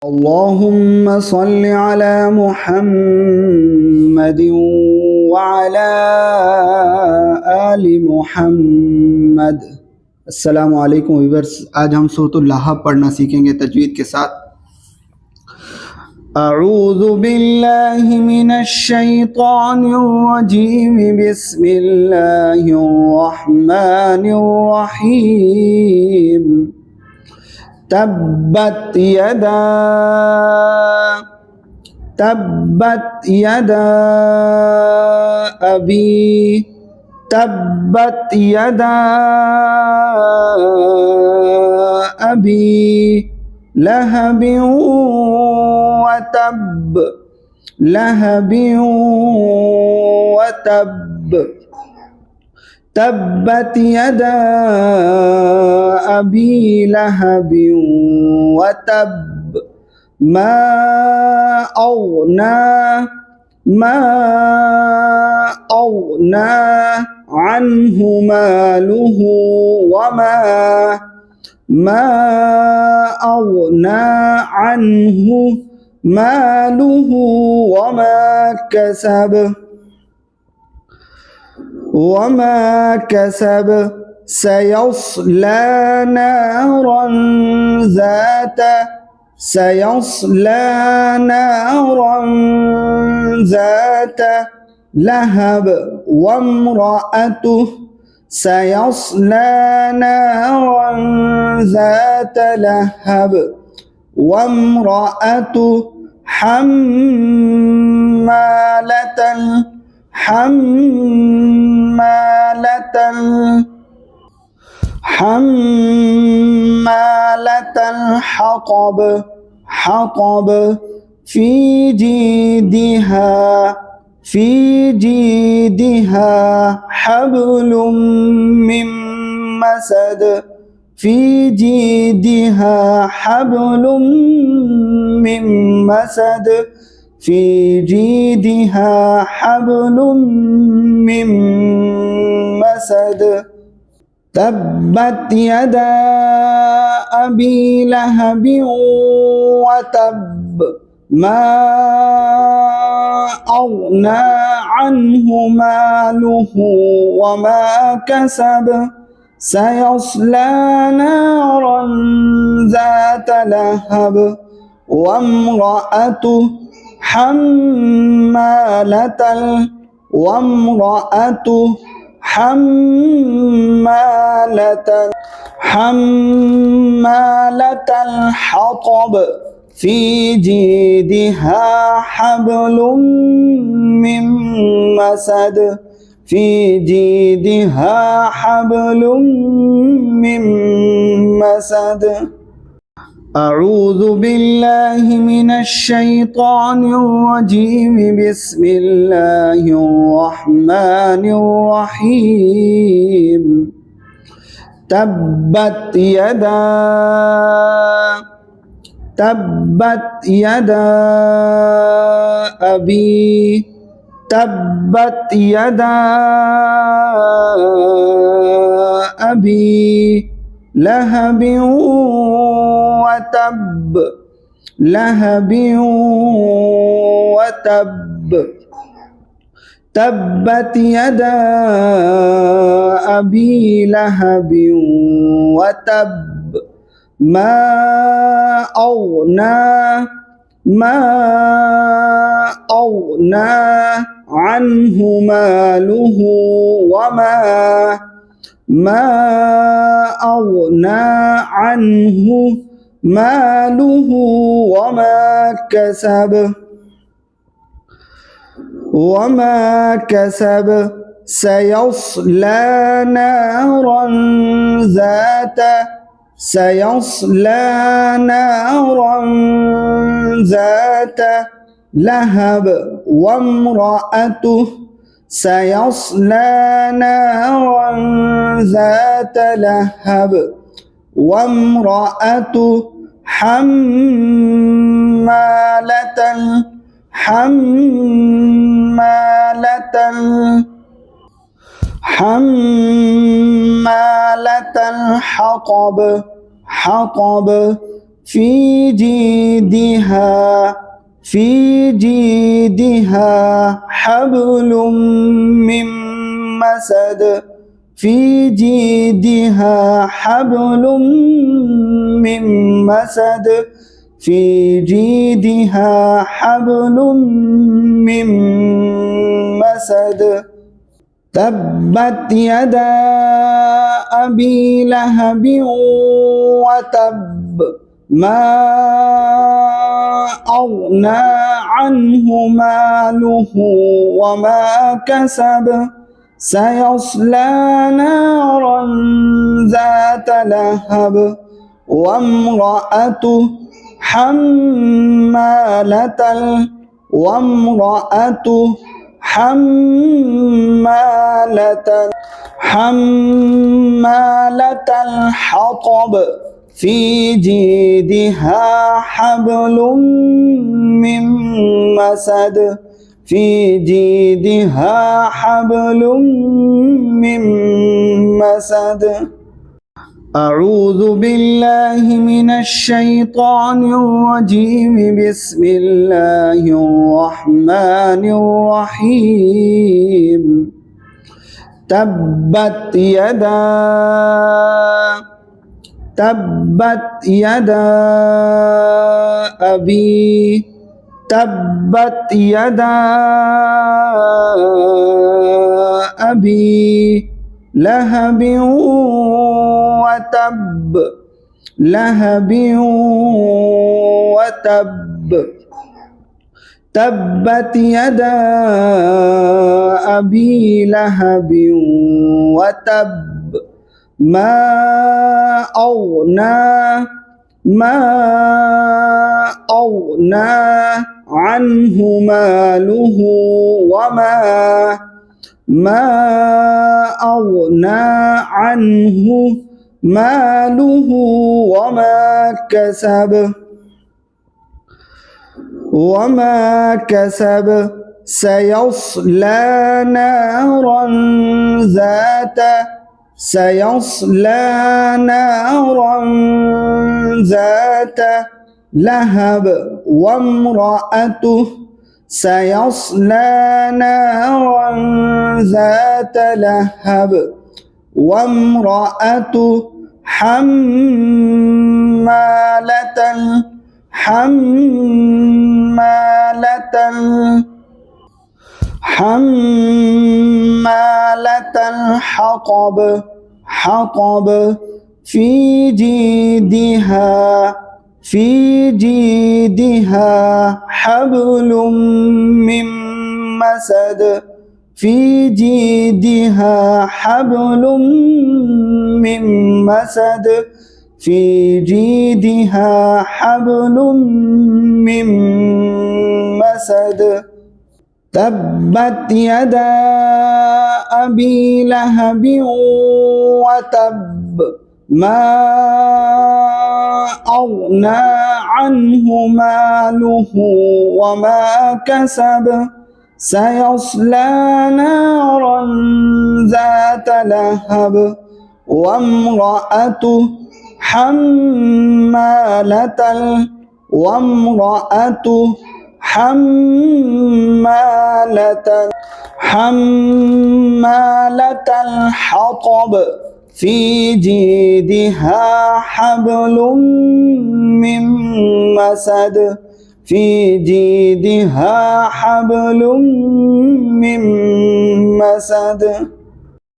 اللهم صل على محمد وعلى آل محمد। अस्सलामु अलैकुम व्यूअर्स, आज हम सूरतुल लहब पढ़ना सीखेंगे तजवीद के साथ। अऊज़ु बिल्लाहि मिनश शैतानिर रजीम, बिस्मिल्लाहिर रहमानिर रहीम। तब्बत यदा अबी तब्बत यदा अबी लहबिन व तब लहबिन व तब। तब्बत यदा अबी लहबिन व तब मा अग़ना अन्हु मालुहु वमा अग़ना अन्हु मालुहु वमा कसब सयस्ला नारन ज़ात लहब वम्रअतुह सयस्ला नारन ज़ात लहब वम्रअतुह हम्मालतल हतब फी जीदिहा हब्लुम मिन मसद फी जीदिहा हब्लुम मिन मसद फी जीदिहा हब्लुम मिन मसद। तब्बत यदा अबी लहबिन व तब मा अग़ना अन्हु मालुहु वमा कसब सयस्ला नारन ज़ात लहब वम्रअतुह हम्मालतल हतब फी जीदिहा हब्लुम मिन मसद फी जीदिहा हब्लुम मिन मसद। अऊज़ु बिल्लाहि मिनश शैतानिर रजीम, बिस्मिल्लाहिर रहमानिर रहीम। तब्बत यदा अबी तब्बत यदा अबी लहबिन व तब लहबिन व तब। तब्बत यदा अबी लहबिन व तब मा अग़ना अन्हु मालुहु वमा अग़ना अन्हु मालुहु वमा कसब सयस्ला नारन ज़ात लहब वम्रअतुह सयस्ला नारन ज़ात लहब वम्रअतुह हम्मालतल हतब في جيدها حبل من مسد في جيدها حبل من مسد في جيدها حبل من مسد تبت يدا أبي لهب وتب ما أغنى عنه ماله وما كسب سيصلى نارا ذات لهب وامرأته حمالة الحطب في جيدها حبل من مسد في جيدها حبل من مسد أعوذ بالله من الشيطان الرجيم بسم الله الرحمن الرحيم تبت يدا أبي لهب وتب تبت يدا أبي لهب وتب ما أغنى عنه ماله وما كسب سيصلى نارا ذات لهب وامرأته حمالة الحطب في جيدها حبل من مسد في جيدها حبل من مسد في جيدها حبل من مسد تبت يدا أبي لهب وتب ما أغنى عنه ماله وما كسب سيصلى نارا ذات لهب وامرأته حمالة الحطب في جيدها حبل من مسد في جيدها حبل من مسد